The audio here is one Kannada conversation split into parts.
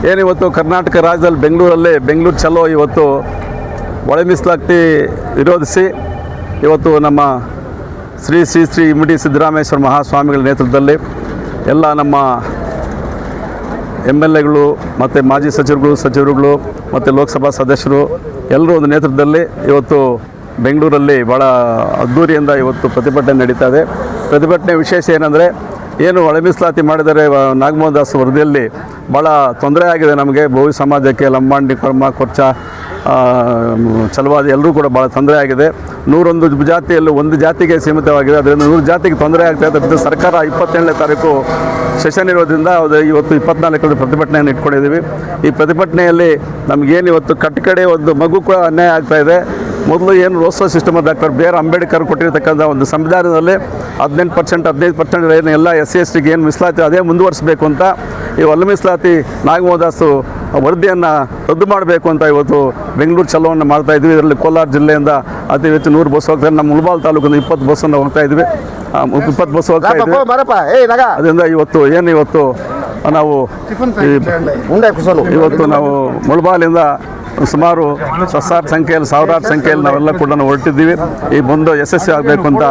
ಏನಿವತ್ತು ಕರ್ನಾಟಕ ರಾಜ್ಯದಲ್ಲಿ ಬೆಂಗಳೂರು ಚಲೋ ಇವತ್ತು ಒಳ ಮೀಸಲಾತಿ ವಿರೋಧಿಸಿ ಇವತ್ತು ನಮ್ಮ ಶ್ರೀ ಇಮ್ಮಡಿ ಸಿದ್ದರಾಮೇಶ್ವರ ಮಹಾಸ್ವಾಮಿಗಳ ನೇತೃತ್ವದಲ್ಲಿ ಎಲ್ಲ ನಮ್ಮ MLAಗಳು ಮತ್ತು ಮಾಜಿ ಸಚಿವರುಗಳು ಮತ್ತು ಲೋಕಸಭಾ ಸದಸ್ಯರು ಎಲ್ಲರೂ ಒಂದು ನೇತೃತ್ವದಲ್ಲಿ ಇವತ್ತು ಬೆಂಗಳೂರಲ್ಲಿ ಭಾಳ ಅದ್ದೂರಿಯಿಂದ ಇವತ್ತು ಪ್ರತಿಭಟನೆ ನಡೀತಾ ಇದೆ. ಪ್ರತಿಭಟನೆ ವಿಶೇಷ ಏನಂದರೆ ಏನು ಒಳ ಮೀಸಲಾತಿ ಮಾಡಿದರೆ ನಾಗಮೋಹನ್ ದಾಸ್ ವರದಿಯಲ್ಲಿ ಭಾಳ ತೊಂದರೆ ಆಗಿದೆ ನಮಗೆ. ಬಹು ಸಮಾಜಕ್ಕೆ ಲಂಬಾಣಿ ಕರ್ಮ ಕೊರ್ಚ ಛಲವಾದಿ ಎಲ್ಲರೂ ಕೂಡ ಭಾಳ ತೊಂದರೆ ಆಗಿದೆ. 101 ಜಾತಿಯಲ್ಲೂ ಒಂದು ಜಾತಿಗೆ ಸೀಮಿತವಾಗಿದೆ. ಅದರಿಂದ 100 ಜಾತಿಗೆ ತೊಂದರೆ ಆಗ್ತಾಯಿದೆ. ಅದರಿಂದ ಸರ್ಕಾರ 27ನೇ ತಾರೀಕು ಸೆಷನ್ ಇರೋದ್ರಿಂದ ಇವತ್ತು 24ರಂದು ಪ್ರತಿಭಟನೆಯನ್ನು ಇಟ್ಕೊಂಡಿದ್ದೀವಿ. ಈ ಪ್ರತಿಭಟನೆಯಲ್ಲಿ ನಮಗೇನು ಇವತ್ತು ಕಟ್ಟಕಡೆ ಒಂದು ಮಗು ಕೂಡ ಅನ್ಯಾಯ ಆಗ್ತಾಯಿದೆ. ಮೊದಲು ಏನು roster system doctor B R Ambedkar ಕೊಟ್ಟಿರ್ತಕ್ಕಂಥ ಒಂದು ಸಂವಿಧಾನದಲ್ಲಿ 18% ಏನು ಎಲ್ಲ SC STಗೆ ಏನು ಮೀಸಲಾತಿ ಅದೇ ಮುಂದುವರಿಸಬೇಕು ಅಂತ ಈ ಒಳ ಮೀಸಲಾತಿ ನಾಗಮೋಹನ್ ದಾಸ್ ವರದಿಯನ್ನು ರದ್ದು ಮಾಡಬೇಕು ಅಂತ ಇವತ್ತು ಬೆಂಗಳೂರು ಚಲೋವನ್ನು ಮಾಡ್ತಾಯಿದ್ವಿ. ಇದರಲ್ಲಿ ಕೋಲಾರ ಜಿಲ್ಲೆಯಿಂದ ಅತಿ ಹೆಚ್ಚು 100 ಬಸ್ ಹೋಗ್ತಾರೆ. ನಮ್ಮ ಮುಳಬಾಲ್ ತಾಲೂಕಿಂದ 20 ಬಸ್ಸನ್ನು ಹೋಗ್ತಾಯಿದ್ವಿ. 20 ಬಸ್ ಹೋಗ್ತಾಯಿದ್ವಿ. ಅದರಿಂದ ಇವತ್ತು ನಾವು ಇವತ್ತು ನಾವು ಮುಳಬಾಲಿಂದ ಸುಮಾರು ಸಾವಿರಾರು ಸಂಖ್ಯೆಯಲ್ಲಿ ನಾವೆಲ್ಲ ಕೂಡ ಹೊರಟಿದ್ದೀವಿ. ಈ ಬಂದು ಯಶಸ್ವಿ ಆಗಬೇಕು ಅಂತ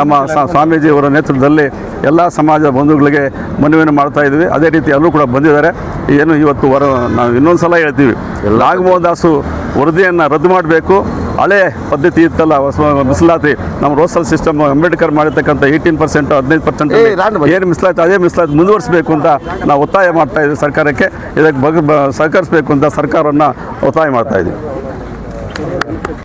ನಮ್ಮ ಸ್ವಾಮೀಜಿಯವರ ನೇತೃತ್ವದಲ್ಲಿ ಎಲ್ಲ ಸಮಾಜ ಬಂಧುಗಳಿಗೆ ಮನವಿಯನ್ನು ಮಾಡ್ತಾಯಿದ್ವಿ. ಅದೇ ರೀತಿ ಎಲ್ಲರೂ ಕೂಡ ಬಂದಿದ್ದಾರೆ. ಏನು ಇವತ್ತು ನಾವು ಇನ್ನೊಂದು ಸಲ ಹೇಳ್ತೀವಿ, ನಾಗಮೋಹನ್ ದಾಸು ವರದಿಯನ್ನು ರದ್ದು ಮಾಡಬೇಕು. ಹಳೆ ಪದ್ಧತಿ ಇತ್ತಲ್ಲ ಮೀಸಲಾತಿ, ನಮ್ಮ ರೋಸ್ಟಲ್ ಸಿಸ್ಟಮ್ ಅಂಬೇಡ್ಕರ್ ಮಾಡಿರ್ತಕ್ಕಂಥ 18% 15% ಏನು ಮೀಸಲಾತಿ ಅದೇ ಮೀಸಲಾತಿ ಮುಂದುವರಿಸಬೇಕು ಅಂತ ನಾವು ಒತ್ತಾಯ ಮಾಡ್ತಾಯಿದ್ವಿ ಸರ್ಕಾರಕ್ಕೆ. ಇದಕ್ಕೆ ಸಹಕರಿಸಬೇಕು ಅಂತ ಸರ್ಕಾರವನ್ನು ಒತ್ತಾಯ ಮಾಡ್ತಾಯಿದ್ವಿ.